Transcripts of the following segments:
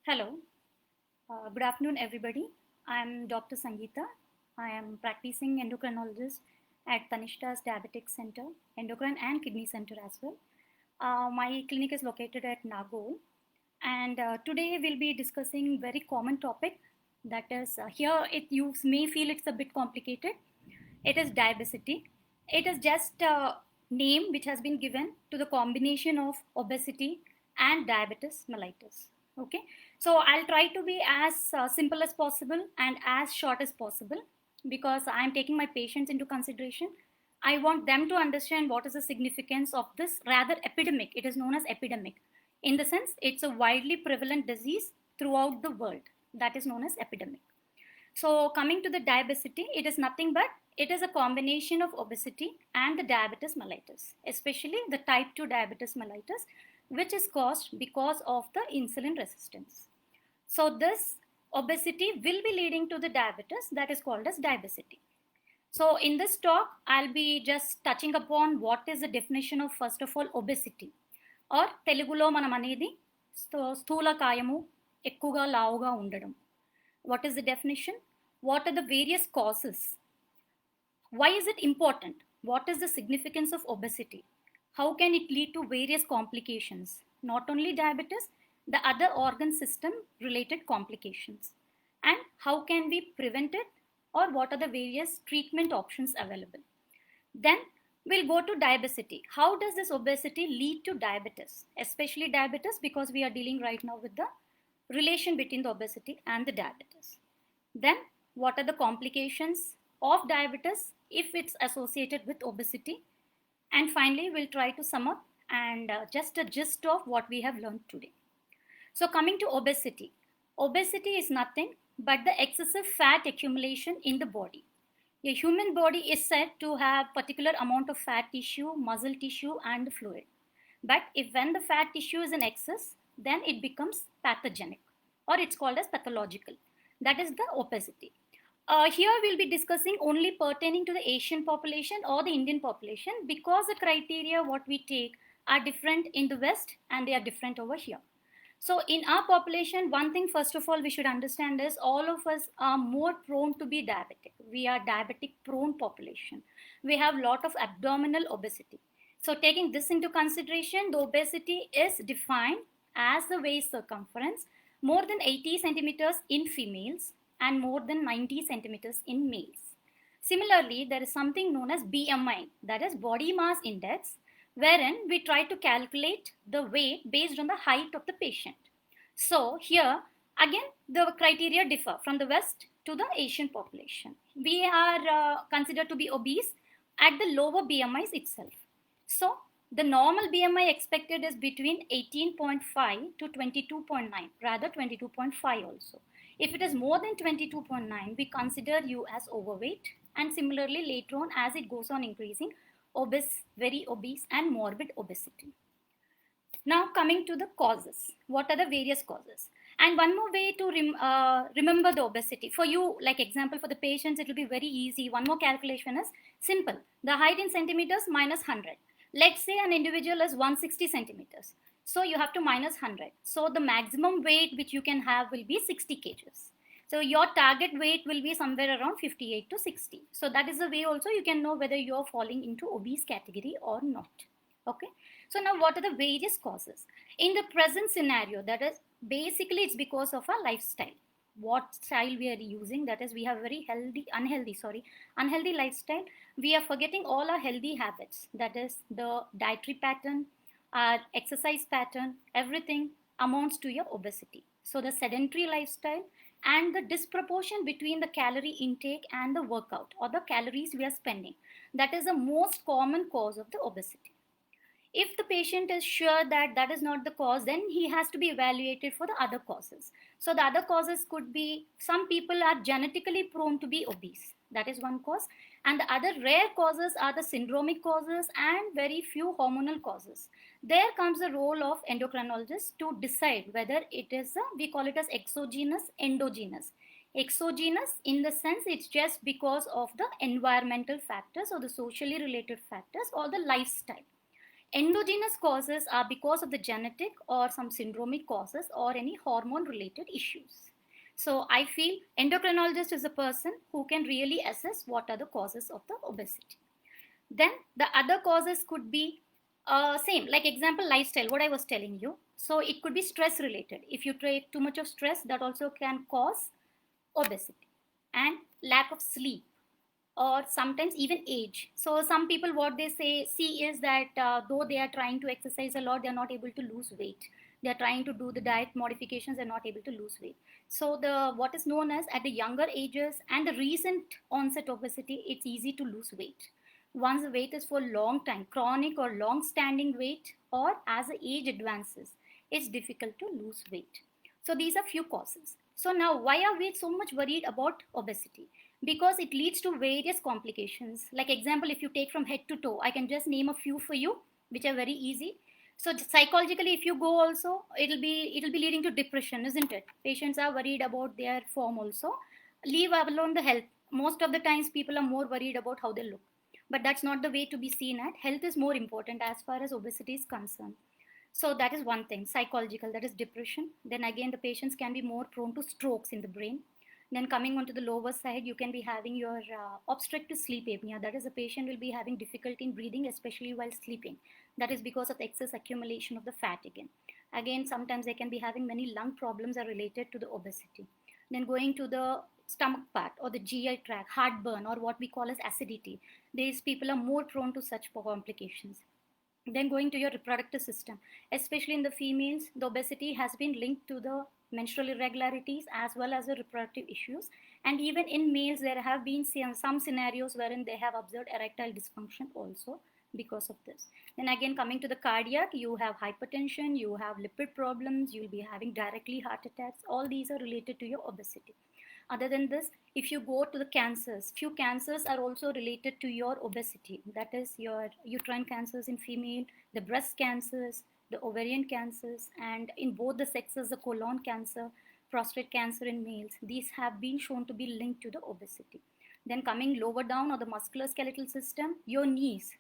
Hello, good afternoon, everybody. I'm Dr. Sangeeta. I am practicing endocrinologist at Tanishta's Diabetic Center, Endocrine and Kidney Center as well. My clinic is located at Nagol, and today we'll be discussing very common topic. That is, here it you may feel it's a bit complicated. It is diabesity. It is just a name which has been given to the combination of obesity and diabetes mellitus. Okay, so I'll try to be as simple as possible and as short as possible because I'm taking my patients into consideration. I want them to understand what is the significance of this rather epidemic. It is known as epidemic. In the sense, it's a widely prevalent disease throughout the world. That is known as epidemic. So coming to the diabesity, it is nothing but it is a combination of obesity and the diabetes mellitus, especially the type 2 diabetes mellitus, which is caused because of the insulin resistance. So this obesity will be leading to the diabetes that is called as diabesity. So in this talk, I'll be just touching upon what is the definition of first of all obesity or Telugulo మనం అనేది స్థూల కాయము ఎక్కువగా లావుగా ఉండడం. What is the definition? What are the various causes? Why is it important? What is the significance of obesity? How can it lead to various complications? Not only diabetes, the other organ system related complications. And how can we prevent it? Or what are the various treatment options available? Then we'll go to diabesity. How does this obesity lead to diabetes? Especially diabetes because we are dealing right now with the relation between the obesity and the diabetes. Then what are the complications of diabetes if it's associated with obesity? And finally, we'll try to sum up and just a gist of what we have learned today. So coming to obesity. Obesity is nothing but the excessive fat accumulation in the body. A human body is said to have particular amount of fat tissue, muscle tissue and fluid. But if when the fat tissue is in excess, then it becomes pathogenic or it's called as pathological. That is the obesity. Here we'll be discussing only pertaining to the Asian population or the Indian population because the criteria what we take are different in the West and they are different over here. So in our population, one thing first of all we should understand is all of us are more prone to be diabetic. We are diabetic prone population. We have lot of abdominal obesity. So taking this into consideration, the obesity is defined as the waist circumference more than 80 centimeters in females and more than 90 centimeters in males. Similarly, there is something known as BMI, that is body mass index, wherein we try to calculate the weight based on the height of the patient. So here again the criteria differ from the West to the Asian population. We are considered to be obese at the lower BMIs itself. So the normal BMI expected is between 18.5 to 22.9, rather 22.5 also. If it is more than 22.9, we consider you as overweight, and similarly later on as it goes on increasing, obese, very obese and morbid obesity. Now coming to the causes. What are the various causes? And one more way to remember the obesity. For you, like example for the patients, it will be very easy. One more calculation is simple. The height in centimeters minus 100. Let's say an individual is 160 centimeters. So you have to minus 100. So the maximum weight which you can have will be 60 kgs. So your target weight will be somewhere around 58 to 60. So that is the way also you can know whether you are falling into obese category or not. Okay. So now what are the various causes? In the present scenario, that is basically it's because of our lifestyle. What style we are using, that is we have very unhealthy lifestyle. We are forgetting all our healthy habits, that is the dietary pattern, our exercise pattern, everything amounts to your obesity. So the sedentary lifestyle and the disproportion between the calorie intake and the workout or the calories we are spending, that is the most common cause of the obesity. If the patient is sure that that is not the cause, then he has to be evaluated for the other causes. So the other causes could be, some people are genetically prone to be obese. That is one cause. And the other rare causes are the syndromic causes and very few hormonal causes. There comes the role of endocrinologist to decide whether it is, we call it as exogenous, endogenous. Exogenous in the sense it's just because of the environmental factors or the socially related factors or the lifestyle. Endogenous causes are because of the genetic or some syndromic causes or any hormone related issues. So I feel endocrinologist is a person who can really assess what are the causes of the obesity. Then the other causes could be same, like example lifestyle, what I was telling you. So it could be stress related. If you take too much of stress, that also can cause obesity. And lack of sleep, or sometimes even age. So some people, what they say see is that though they are trying to exercise a lot, they are not able to lose weight. They are trying to do the diet modifications, they're not able to lose weight. So the what is known as at the younger ages and the recent onset obesity, it's easy to lose weight. Once the weight is for a long time, chronic or long standing weight, or as the age advances, it's difficult to lose weight. So these are few causes. So now why are we so much worried about obesity? Because it leads to various complications. Like example, if you take from head to toe, I can just name a few for you, which are very easy. So psychologically, if you go also, it'll be leading to depression, isn't it? Patients are worried about their form also. Leave alone the health. Most of the times, people are more worried about how they look, but that's not the way to be seen at. Health is more important as far as obesity is concerned. So that is one thing, psychological, that is depression. Then again, the patients can be more prone to strokes in the brain. Then coming onto the lower side, you can be having your obstructive sleep apnea. That is, a patient will be having difficulty in breathing, especially while sleeping. That is because of excess accumulation of the fat again. Again, sometimes they can be having many lung problems are related to the obesity. Then going to the stomach part or the GI tract, heartburn, or what we call as acidity. These people are more prone to such complications. Then going to your reproductive system, especially in the females, the obesity has been linked to the menstrual irregularities as well as the reproductive issues. And even in males, there have been some scenarios wherein they have observed erectile dysfunction also because of this. Then again, coming to the cardiac, you have hypertension, you have lipid problems, you'll be having directly heart attacks. All these are related to your obesity. Other than this, if you go to the cancers, few cancers are also related to your obesity. That is your uterine cancers in female, the breast cancers, the ovarian cancers, and in both the sexes, the colon cancer, prostate cancer in males. These have been shown to be linked to the obesity. Then coming lower down or the musculoskeletal system, your knees.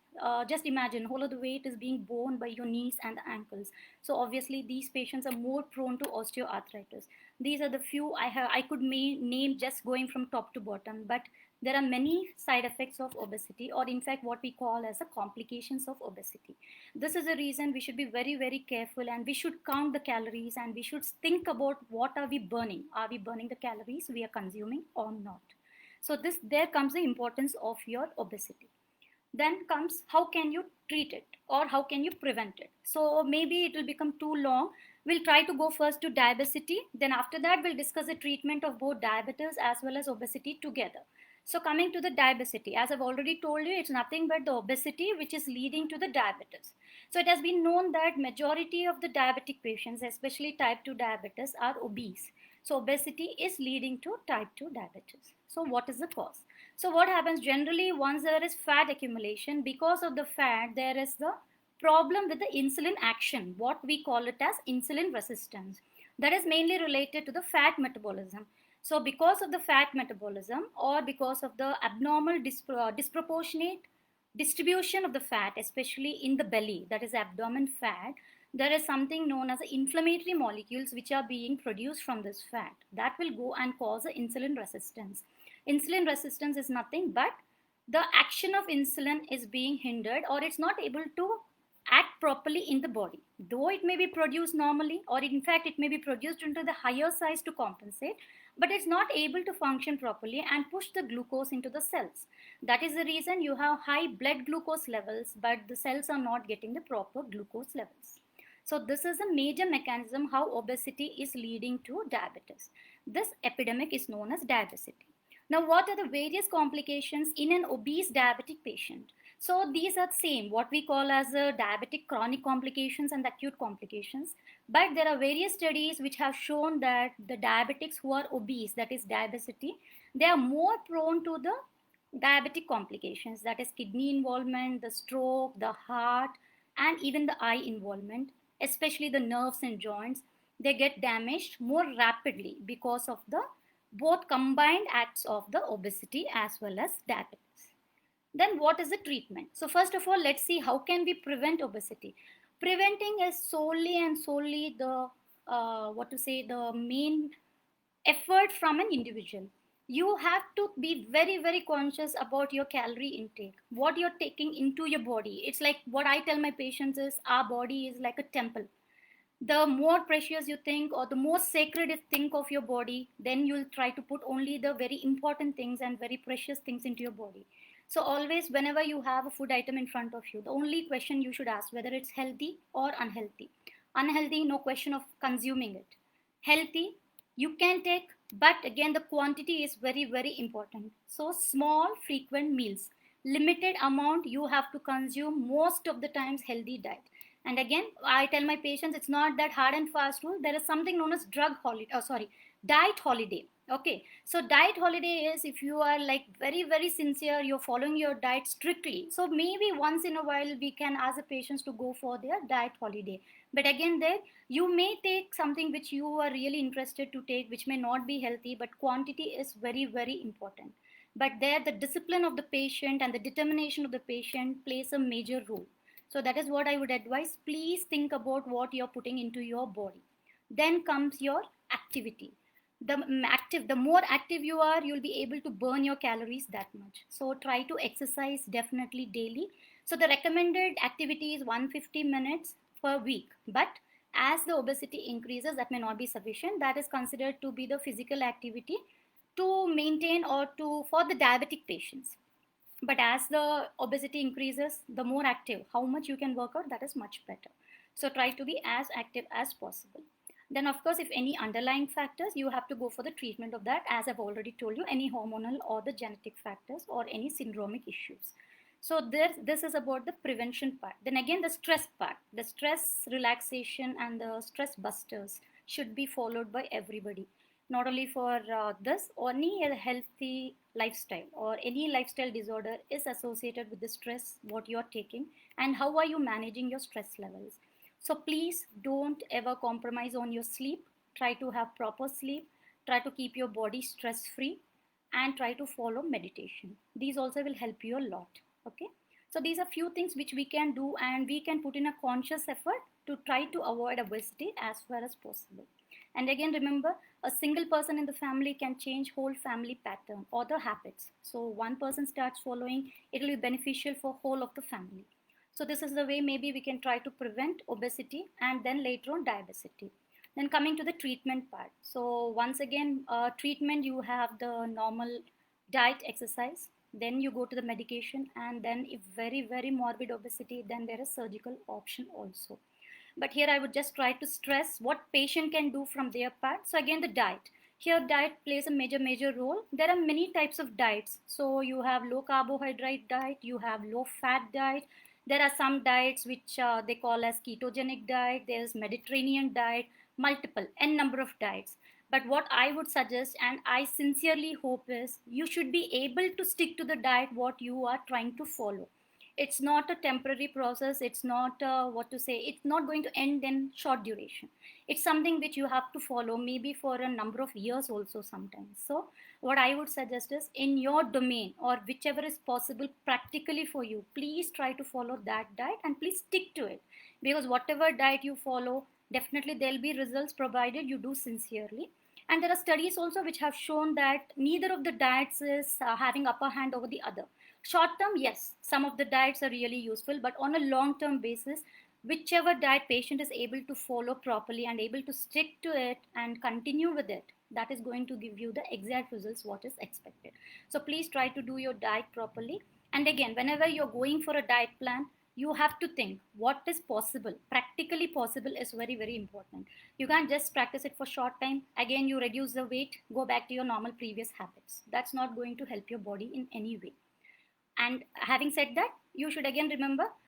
Just imagine whole of the weight is being borne by your knees and the ankles. So obviously these patients are more prone to osteoarthritis. These are the few I could name just going from top to bottom, but there are many side effects of obesity, or in fact what we call as the complications of obesity. This is the reason we should be very very careful, and we should count the calories, and we should think about what are we burning. Are we burning the calories we are consuming or not? So this there comes the importance of your obesity. Then comes how can you treat it or how can you prevent it. So maybe it will become too long. We'll try to go first to diabetes, then after that we'll discuss the treatment of both diabetes as well as obesity together. So coming to the diabetes, as I've already told you, it's nothing but the obesity which is leading to the diabetes. So it has been known that majority of the diabetic patients, especially type 2 diabetes, are obese. So obesity is leading to type 2 diabetes. So what is the cause? So what happens generally once there is fat accumulation, because of the fat, there is the problem with the insulin action, what we call it as insulin resistance. That is mainly related to the fat metabolism. So because of the fat metabolism, or because of the abnormal disproportionate distribution of the fat, especially in the belly, that is abdomen fat, there is something known as inflammatory molecules which are being produced from this fat that will go and cause insulin resistance. Insulin resistance is nothing but the action of insulin is being hindered, or it's not able to act properly in the body. Though it may be produced normally, or in fact it may be produced into the higher size to compensate, but it's not able to function properly and push the glucose into the cells. That is the reason you have high blood glucose levels, but the cells are not getting the proper glucose levels. So this is a major mechanism how obesity is leading to diabetes. This epidemic is known as diabetes. Now, what are the various complications in an obese diabetic patient? So these are same, what we call as diabetic chronic complications and acute complications. But there are various studies which have shown that the diabetics who are obese, that is diabetes, they are more prone to the diabetic complications, that is kidney involvement, the stroke, the heart, and even the eye involvement, especially the nerves and joints. They get damaged more rapidly because of the both combined acts of the obesity as well as diabetes. Then what is the treatment? So first of all, let's see how can we prevent obesity. Preventing is solely and solely the what to say, the main effort from an individual. You have to be very very conscious about your calorie intake, what you're taking into your body. It's like what I tell my patients is our body is like a temple. The more precious you think or the more sacred you think of your body, then you'll try to put only the very important things and very precious things into your body. So always whenever you have a food item in front of you, the only question you should ask whether it's healthy or unhealthy. Unhealthy, no question of consuming it. Healthy, you can take, but again the quantity is very very important. So small frequent meals, limited amount you have to consume, most of the times healthy diet. And again, I tell my patients it's not that hard and fast rule. There is something known as drug holiday. Oh, sorry, diet holiday. Okay, so diet holiday is if you are like very very sincere, you're following your diet strictly. So maybe once in a while we can ask the patients to go for their diet holiday. But again, there you may take something which you are really interested to take, which may not be healthy, but quantity is very very important. But there, the discipline of the patient and the determination of the patient plays a major role. So that is what I would advise. Please think about what you're putting into your body. Then comes your activity. The more active you are, you'll be able to burn your calories that much. So try to exercise definitely daily. So the recommended activity is 150 minutes per week. But as the obesity increases, that may not be sufficient. That is considered to be the physical activity to maintain or to for the diabetic patients. But as the obesity increases, the more active how much you can work out, that is much better. So try to be as active as possible. Then of course, if any underlying factors, you have to go for the treatment of that, as I've already told you, any hormonal or the genetic factors or any syndromic issues. So this is about the prevention part. Then again, the stress part, the stress relaxation and the stress busters should be followed by everybody, not only for this, any healthy lifestyle or any lifestyle disorder is associated with the stress what you're taking and how are you managing your stress levels. So please don't ever compromise on your sleep. Try to have proper sleep, try to keep your body stress free, and try to follow meditation. These also will help you a lot. Okay, so these are few things which we can do and we can put in a conscious effort to try to avoid obesity as far as possible. And again, remember, a single person in the family can change whole family pattern or the habits. So one person starts following, it will be beneficial for whole of the family. So this is the way maybe we can try to prevent obesity and then later on diabetes. Then coming to the treatment part. So once again, treatment, you have the normal diet, exercise, then you go to the medication, and then if very very morbid obesity, then there is surgical option also. But here I would just try to stress what patient can do from their part. So again, the diet, here diet plays a major role. There are many types of diets. So you have low carbohydrate diet, you have low fat diet. There are some diets which they call as ketogenic diet, there's Mediterranean diet, multiple n number of diets. But what I would suggest and I sincerely hope is you should be able to stick to the diet what you are trying to follow. It's not a temporary process, it's not what to say, it's not going to end in short duration. It's something which you have to follow maybe for a number of years also sometimes. So what I would suggest is in your domain or whichever is possible practically for you, please try to follow that diet and please stick to it, because whatever diet you follow, definitely there'll be results provided you do sincerely. And there are studies also which have shown that neither of the diets is having upper hand over the other. Short term, yes, some of the diets are really useful, but on a long term basis, whichever diet patient is able to follow properly and able to stick to it and continue with it, that is going to give you the exact results what is expected. So please try to do your diet properly. And again, whenever you're going for a diet plan, you have to think what is possible, practically possible is very very important. You can't just practice it for short time, again you reduce the weight, go back to your normal previous habits. That's not going to help your body in any way. And having said that, you should again remember